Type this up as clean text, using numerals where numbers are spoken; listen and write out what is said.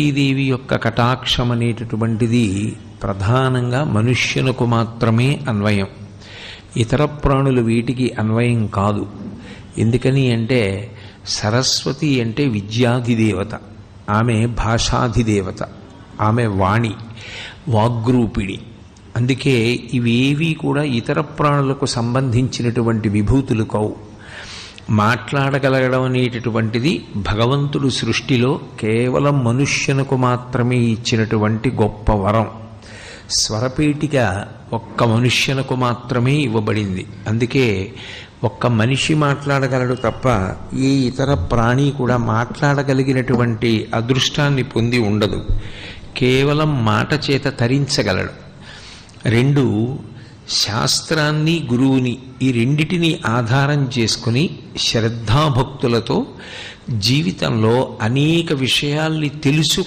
దేవి యొక్క కటాక్షం అనేటటువంటిది ప్రధానంగా మనుష్యులకు మాత్రమే అన్వయం. ఇతర ప్రాణులు వీటికి అన్వయం కాదు. ఎందుకని అంటే సరస్వతి అంటే విద్యాధిదేవత, ఆమె భాషాధిదేవత, ఆమె వాణి, వాగ్రూపిణి. అందుకే ఇవేవీ కూడా ఇతర ప్రాణులకు సంబంధించినటువంటి విభూతులు కావు. మాట్లాడగలగడం అనేటటువంటిది భగవంతుడు సృష్టిలో కేవలం మనుష్యునకు మాత్రమే ఇచ్చినటువంటి గొప్ప వరం. స్వరపేటిక ఒక్క మనుష్యునకు మాత్రమే ఇవ్వబడింది. అందుకే ఒక్క మనిషి మాట్లాడగలడు తప్ప ఏ ఇతర ప్రాణి కూడా మాట్లాడగలిగినటువంటి అదృష్టాన్ని పొంది ఉండదు. కేవలం మాట చేత తరించగలడు. రెండు, శాస్త్రాన్ని గురువుని ఈ రెండిటిని ఆధారం చేసుకుని శ్రద్ధాభక్తులతో జీవితంలో అనేక విషయాల్ని తెలుసు